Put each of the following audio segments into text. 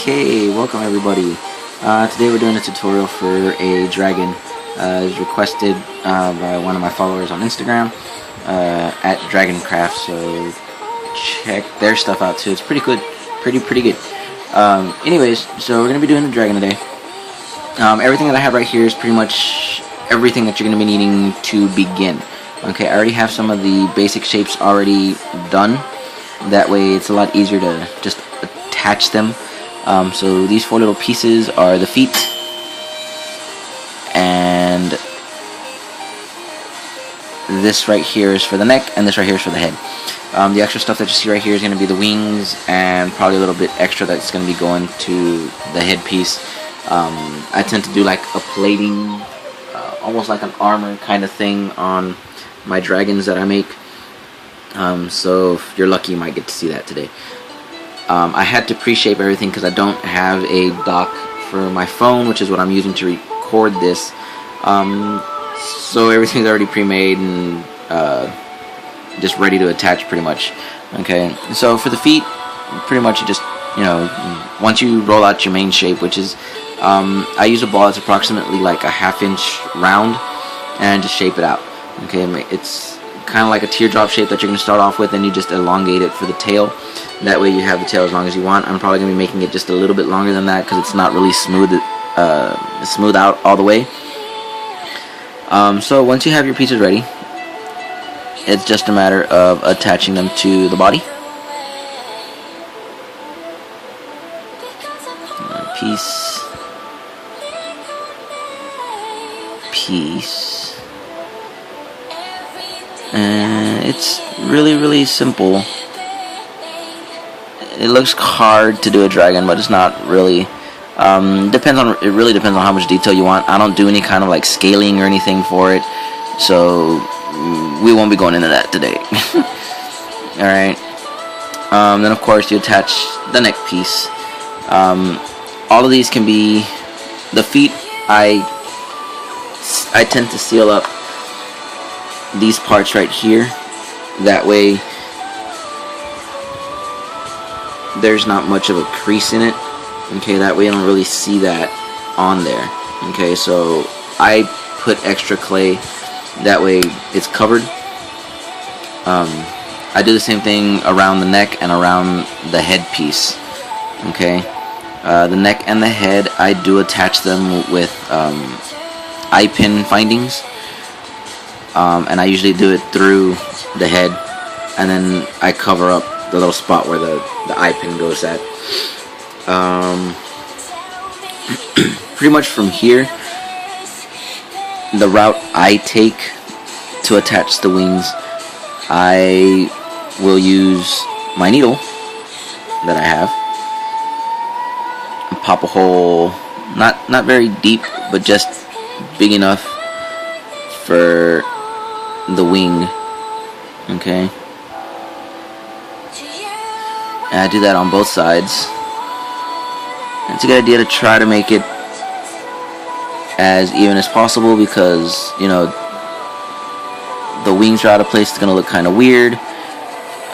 Okay, welcome everybody. Today we're doing a tutorial for a dragon. It was requested by one of my followers on Instagram at Dragoncraft, so check their stuff out too. It's pretty good, pretty good. Anyways, so we're gonna be doing the dragon today. Everything that I have right here is pretty much everything that you're gonna be needing to begin. Okay, I already have some of the basic shapes already done. That way, it's a lot easier to just attach them. So these four little pieces are the feet, and this right here is for the neck, and this right here is for the head. The extra stuff that you see right here is going to be the wings, and probably a little bit extra that's going to be going to the headpiece. I tend to do like a plating, almost like an armor kind of thing on my dragons that I make. So if you're lucky, you might get to see that today. I had to pre-shape everything because I don't have a dock for my phone, which is what I'm using to record this. So everything's already pre-made and just ready to attach pretty much. Okay, so for the feet, pretty much you just, once you roll out your main shape, which is, I use a ball that's approximately like a ½ inch round, and just shape it out. Okay, it's kind of like a teardrop shape that you're going to start off with, and you just elongate it for the tail. That way you have the tail as long as you want. I'm probably going to be making it just a little bit longer than that because it's not really smooth out all the way. So once you have your pieces ready, it's just a matter of attaching them to the body. Piece. And it's really simple. It looks hard to do a dragon, but it's not really. It really depends on how much detail you want. I don't do any kind of like scaling or anything for it, so we won't be going into that today. Alright. Then of course you attach the neck piece. All of these can be the feet. I tend to seal up these parts right here. That way there's not much of a crease in it. Okay, that way I don't really see that on there. Okay, so I put extra clay, that way it's covered. I do the same thing around the neck and around the head piece. Okay, the neck and the head, I do attach them with eye pin findings, and I usually do it through the head, and then I cover up the little spot where the eye pin goes at. Pretty much from here, the route I take to attach the wings, I will use my needle that I have and pop a hole, not very deep, but just big enough for the wing. Okay, and I do that on both sides. It's a good idea to try to make it as even as possible because, the wings are out of place. It's going to look kind of weird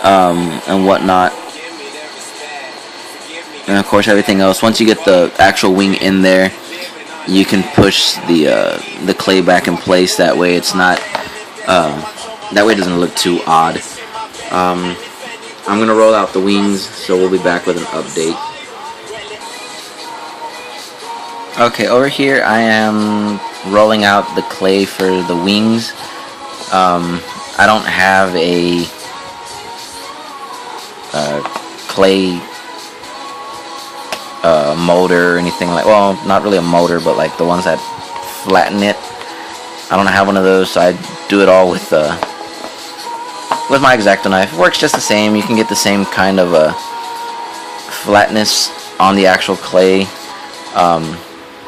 and whatnot. And of course everything else, once you get the actual wing in there, you can push the clay back in place. That way it's not, that way it doesn't look too odd. I'm going to roll out the wings, so we'll be back with an update. Okay, over here I am rolling out the clay for the wings. I don't have a clay molder or anything like, well, not really a molder, but like the ones that flatten it. I don't have one of those, so I do it all with my X-Acto knife. It works just the same. You can get the same kind of flatness on the actual clay.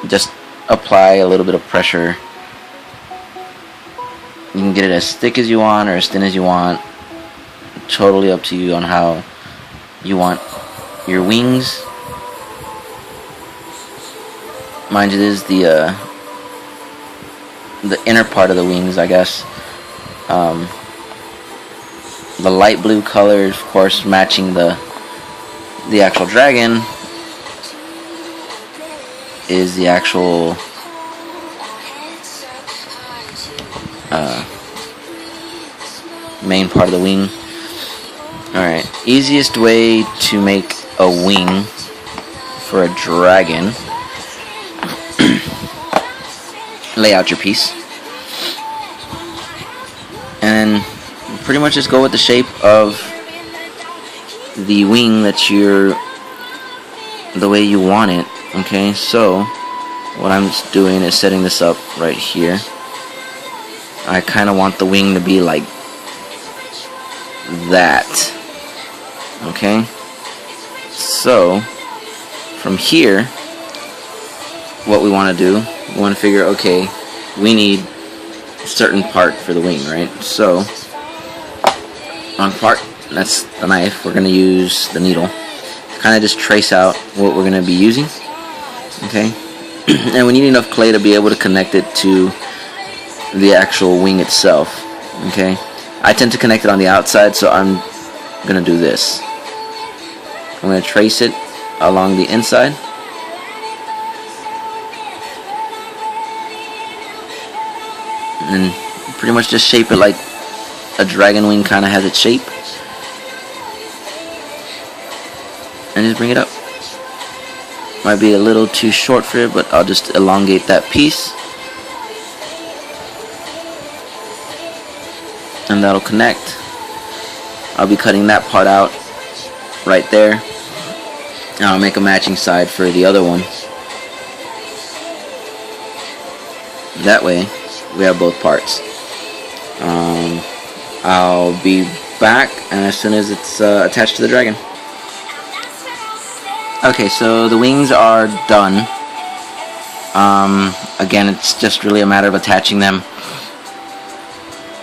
Just apply a little bit of pressure. You can get it as thick as you want or as thin as you want. Totally up to you on how you want your wings. Mind you, this is the inner part of the wings, I guess. The light blue color, of course, matching the actual dragon. is the actual main part of the wing. Alright, easiest way to make a wing for a dragon. Lay out your piece. And pretty much just go with the shape of the wing that you're, the way you want it. Okay, so what I'm just doing is setting this up right here. I kind of want the wing to be like that. Okay, so from here, what we want to do, we want to figure, okay, we need a certain part for the wing, right? So on part, that's the knife, we're going to use the needle, kind of just trace out what we're going to be using. Okay, and we need enough clay to be able to connect it to the actual wing itself. Okay, I tend to connect it on the outside, so I'm going to do this. I'm going to trace it along the inside. And pretty much just shape it like a dragon wing kind of has its shape. And just bring it up. Might be a little too short for it, but I'll just elongate that piece. And that'll connect. I'll be cutting that part out right there. And I'll make a matching side for the other one. That way we have both parts. I'll be back as soon as it's attached to the dragon. Okay, so the wings are done. Again, it's just really a matter of attaching them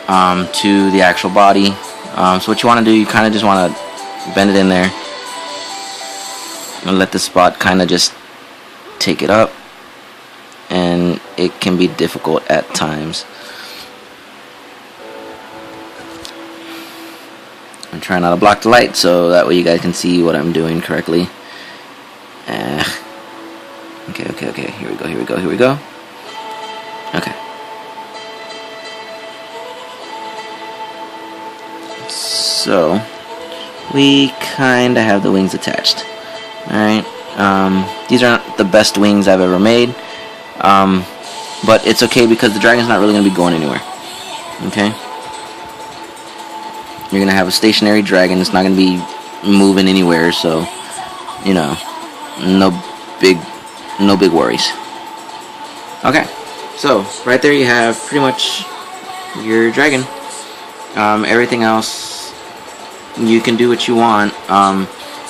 to the actual body. So what you want to do, you kind of just want to bend it in there and let the spot kind of just take it up, and it can be difficult at times. I'm trying not to block the light so that way you guys can see what I'm doing correctly. Okay, here we go. Okay. So we kind of have the wings attached. Alright, these aren't the best wings I've ever made, but it's okay because the dragon's not really going to be going anywhere. Okay? You're going to have a stationary dragon, it's not going to be moving anywhere, so, you know, no big worries. Okay, so right there you have pretty much your dragon. Everything else, you can do what you want.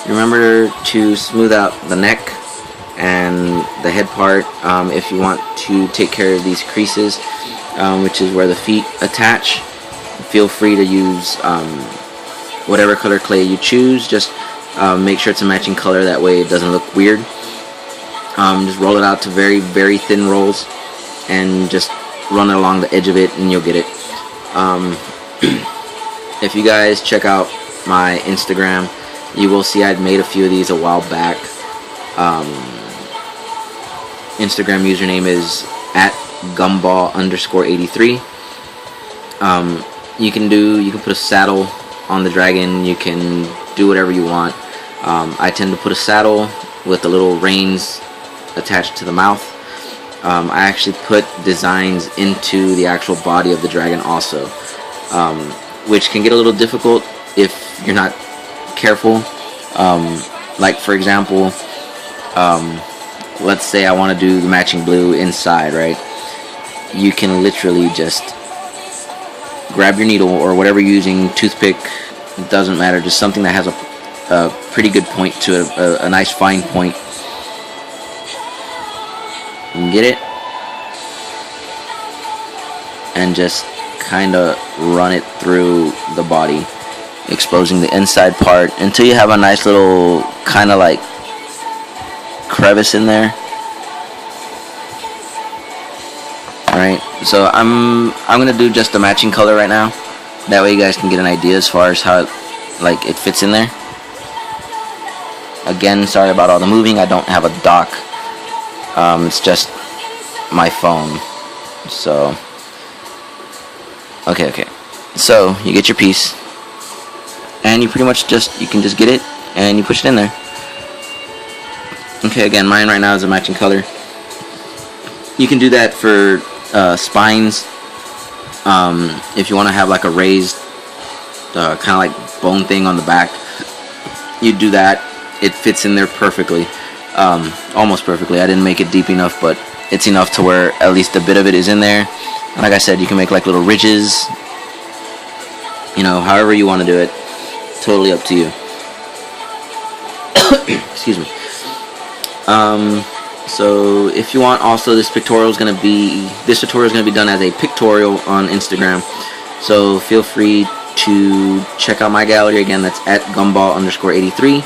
Remember to smooth out the neck and the head part. If you want to take care of these creases, which is where the feet attach, feel free to use whatever color clay you choose. Just make sure it's a matching color, that way it doesn't look weird. Just roll it out to very, very thin rolls and just run it along the edge of it and you'll get it. If you guys check out my Instagram, you will see I'd made a few of these a while back. Instagram username is @gumball_83. You can put a saddle on the dragon, you can do whatever you want. I tend to put a saddle with the little reins attached to the mouth. I actually put designs into the actual body of the dragon also, which can get a little difficult if you're not careful. Like for example, let's say I want to do the matching blue inside, right? You can literally just grab your needle or whatever you're using, toothpick, it doesn't matter, just something that has a pretty good point to it, a nice fine point. You can get it and just kind of run it through the body, exposing the inside part until you have a nice little kind of like crevice in there. Alright, so I'm gonna do just the matching color right now, that way you guys can get an idea as far as how it fits in there. Again, sorry about all the moving, I don't have a dock It's just my phone. So okay. So you get your piece, and you pretty much you can just get it and you push it in there. Okay, again, mine right now is a matching color. You can do that for spines. If you want to have like a raised kind of like bone thing on the back, you do that. It fits in there perfectly, almost perfectly. I didn't make it deep enough, but it's enough to where at least a bit of it is in there. And like I said, you can make like little ridges, you know, however you want to do it. Totally up to you. Excuse me. So if you want, also this tutorial is going to be done as a pictorial on Instagram. So feel free to check out my gallery. Again, that's at gumball_83.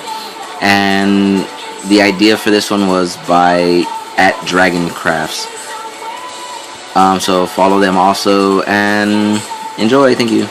And the idea for this one was by @DragonCrafts. So follow them also and enjoy. Thank you.